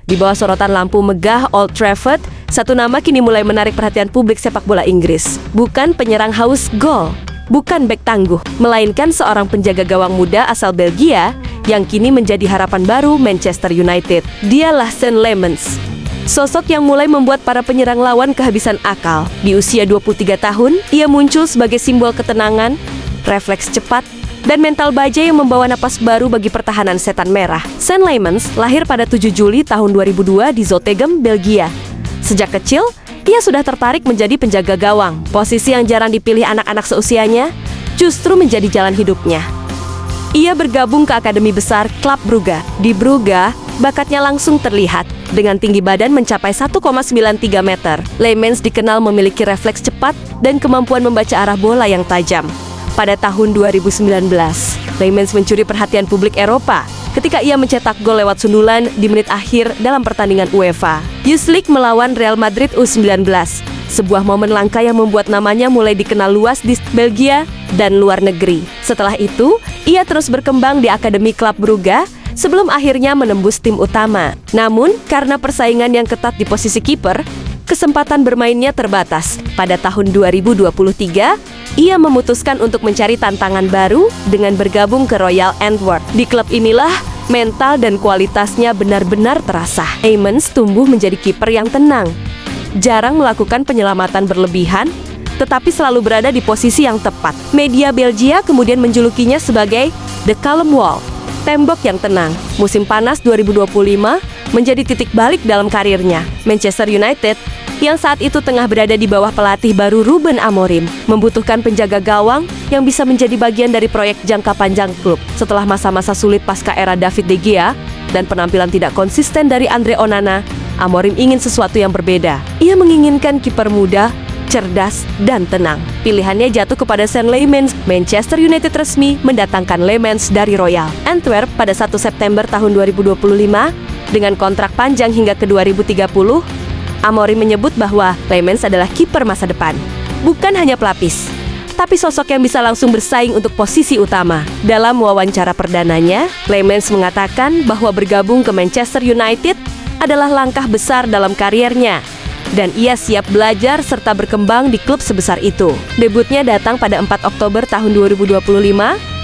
Di bawah sorotan lampu megah Old Trafford, satu nama kini mulai menarik perhatian publik sepak bola Inggris. Bukan penyerang haus gol, bukan bek tangguh, melainkan seorang penjaga gawang muda asal Belgia yang kini menjadi harapan baru Manchester United. Dialah Sean Lemans. Sosok yang mulai membuat para penyerang lawan kehabisan akal. Di usia 23 tahun, ia muncul sebagai simbol ketenangan, refleks cepat, dan mental baja yang membawa napas baru bagi pertahanan setan merah. Sean Lemans lahir pada 7 Juli tahun 2002 di Zottegem, Belgia. Sejak kecil, ia sudah tertarik menjadi penjaga gawang. Posisi yang jarang dipilih anak-anak seusianya, justru menjadi jalan hidupnya. Ia bergabung ke Akademi Besar Club Brugge. Di Brugge, bakatnya langsung terlihat. Dengan tinggi badan mencapai 1,93 meter, Lemans dikenal memiliki refleks cepat dan kemampuan membaca arah bola yang tajam. Pada tahun 2019, Lemans mencuri perhatian publik Eropa ketika ia mencetak gol lewat sundulan di menit akhir dalam pertandingan UEFA Youth League melawan Real Madrid U19. Sebuah momen langka yang membuat namanya mulai dikenal luas di Belgia dan luar negeri. Setelah itu, ia terus berkembang di Akademi Club Brugge sebelum akhirnya menembus tim utama. Namun, karena persaingan yang ketat di posisi kiper, kesempatan bermainnya terbatas. Pada tahun 2023, ia memutuskan untuk mencari tantangan baru dengan bergabung ke Royal Antwerp. Di klub inilah, mental dan kualitasnya benar-benar terasa. Lemans tumbuh menjadi kiper yang tenang, jarang melakukan penyelamatan berlebihan, tetapi selalu berada di posisi yang tepat. Media Belgia kemudian menjulukinya sebagai The Calm Wall, tembok yang tenang. Musim panas 2025 menjadi titik balik dalam karirnya. Manchester United yang saat itu tengah berada di bawah pelatih baru Ruben Amorim, membutuhkan penjaga gawang yang bisa menjadi bagian dari proyek jangka panjang klub. Setelah masa-masa sulit pasca era David De Gea dan penampilan tidak konsisten dari Andre Onana, Amorim ingin sesuatu yang berbeda. Ia menginginkan kiper muda, cerdas, dan tenang. Pilihannya jatuh kepada Sean Lemans. Manchester United resmi mendatangkan Lemans dari Royal Antwerp pada 1 September tahun 2025 dengan kontrak panjang hingga ke 2030. Amorim menyebut bahwa Lemans adalah kiper masa depan, bukan hanya pelapis, tapi sosok yang bisa langsung bersaing untuk posisi utama. Dalam wawancara perdananya, Lemans mengatakan bahwa bergabung ke Manchester United adalah langkah besar dalam kariernya, dan ia siap belajar serta berkembang di klub sebesar itu. Debutnya datang pada 4 Oktober tahun 2025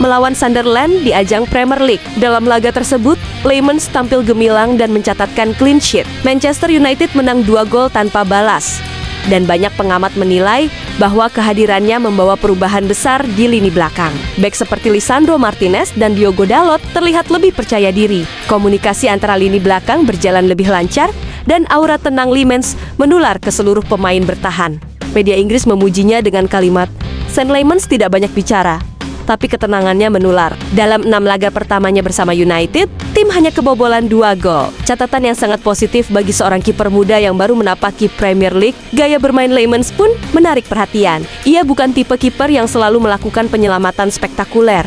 melawan Sunderland di ajang Premier League. Dalam laga tersebut, Lemans tampil gemilang dan mencatatkan clean sheet. Manchester United menang 2 gol tanpa balas, dan banyak pengamat menilai bahwa kehadirannya membawa perubahan besar di lini belakang. Bek seperti Lisandro Martinez dan Diogo Dalot terlihat lebih percaya diri. Komunikasi antara lini belakang berjalan lebih lancar, dan aura tenang Lemans menular ke seluruh pemain bertahan. Media Inggris memujinya dengan kalimat, "Sean Lemans tidak banyak bicara, tapi ketenangannya menular." Dalam 6 laga pertamanya bersama United, tim hanya kebobolan 2 gol. Catatan yang sangat positif bagi seorang kiper muda yang baru menapaki Premier League. Gaya bermain Lemans pun menarik perhatian. Ia bukan tipe kiper yang selalu melakukan penyelamatan spektakuler,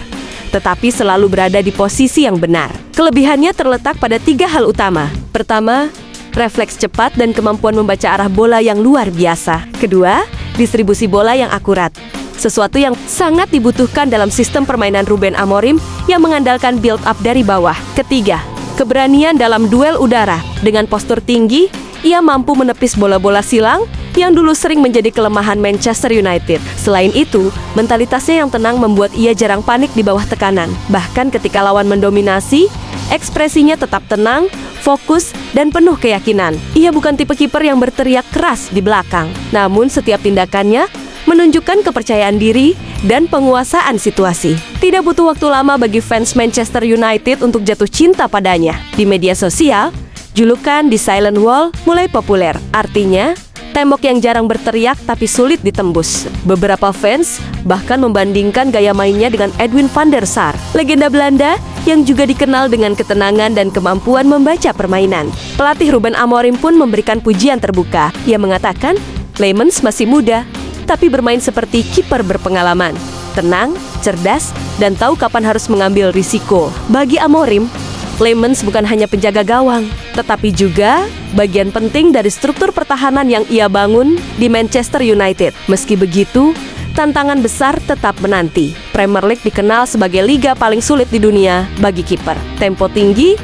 tetapi selalu berada di posisi yang benar. Kelebihannya terletak pada 3 hal utama. Pertama, refleks cepat dan kemampuan membaca arah bola yang luar biasa. Kedua, distribusi bola yang akurat, sesuatu yang sangat dibutuhkan dalam sistem permainan Ruben Amorim yang mengandalkan build up dari bawah. Ketiga, keberanian dalam duel udara. Dengan postur tinggi, ia mampu menepis bola-bola silang yang dulu sering menjadi kelemahan Manchester United. Selain itu, mentalitasnya yang tenang membuat ia jarang panik di bawah tekanan. Bahkan ketika lawan mendominasi, ekspresinya tetap tenang, fokus, dan penuh keyakinan. Ia bukan tipe kiper yang berteriak keras di belakang, namun setiap tindakannya menunjukkan kepercayaan diri dan penguasaan situasi. Tidak butuh waktu lama bagi fans Manchester United untuk jatuh cinta padanya. Di media sosial, julukan The Silent Wall mulai populer. Artinya, tembok yang jarang berteriak tapi sulit ditembus. Beberapa fans bahkan membandingkan gaya mainnya dengan Edwin van der Sar, legenda Belanda yang juga dikenal dengan ketenangan dan kemampuan membaca permainan. Pelatih Ruben Amorim pun memberikan pujian terbuka. Ia mengatakan, Lemans masih muda, tapi bermain seperti kiper berpengalaman, tenang, cerdas, dan tahu kapan harus mengambil risiko. Bagi Amorim, Lemans bukan hanya penjaga gawang, tetapi juga bagian penting dari struktur pertahanan yang ia bangun di Manchester United. Meski begitu, tantangan besar tetap menanti. Premier League dikenal sebagai liga paling sulit di dunia bagi kiper. Tempo tinggi,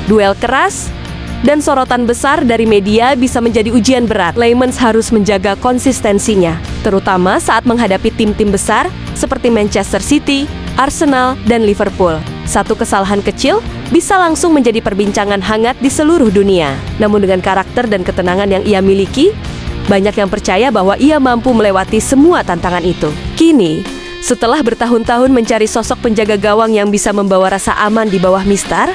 duel keras, dan sorotan besar dari media bisa menjadi ujian berat. Leymans harus menjaga konsistensinya, terutama saat menghadapi tim-tim besar seperti Manchester City, Arsenal, dan Liverpool. Satu kesalahan kecil bisa langsung menjadi perbincangan hangat di seluruh dunia. Namun dengan karakter dan ketenangan yang ia miliki, banyak yang percaya bahwa ia mampu melewati semua tantangan itu. Kini, setelah bertahun-tahun mencari sosok penjaga gawang yang bisa membawa rasa aman di bawah mistar,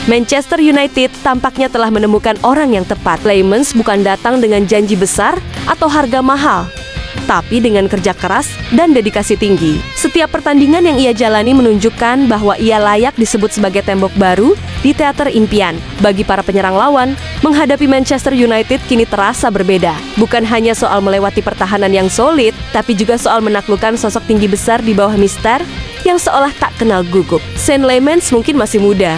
Manchester United tampaknya telah menemukan orang yang tepat. Leymans bukan datang dengan janji besar atau harga mahal, tapi dengan kerja keras dan dedikasi tinggi. Setiap pertandingan yang ia jalani menunjukkan bahwa ia layak disebut sebagai tembok baru di teater impian. Bagi para penyerang lawan, menghadapi Manchester United kini terasa berbeda. Bukan hanya soal melewati pertahanan yang solid, tapi juga soal menaklukkan sosok tinggi besar di bawah mistar yang seolah tak kenal gugup. Leymans mungkin masih muda,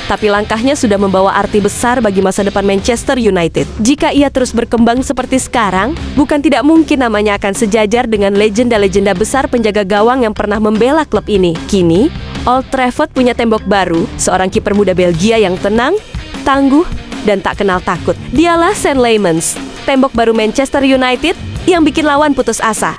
tapi langkahnya sudah membawa arti besar bagi masa depan Manchester United. Jika ia terus berkembang seperti sekarang, bukan tidak mungkin namanya akan sejajar dengan legenda-legenda besar penjaga gawang yang pernah membela klub ini. Kini, Old Trafford punya tembok baru, seorang kiper muda Belgia yang tenang, tangguh, dan tak kenal takut. Dialah Leymans, tembok baru Manchester United yang bikin lawan putus asa.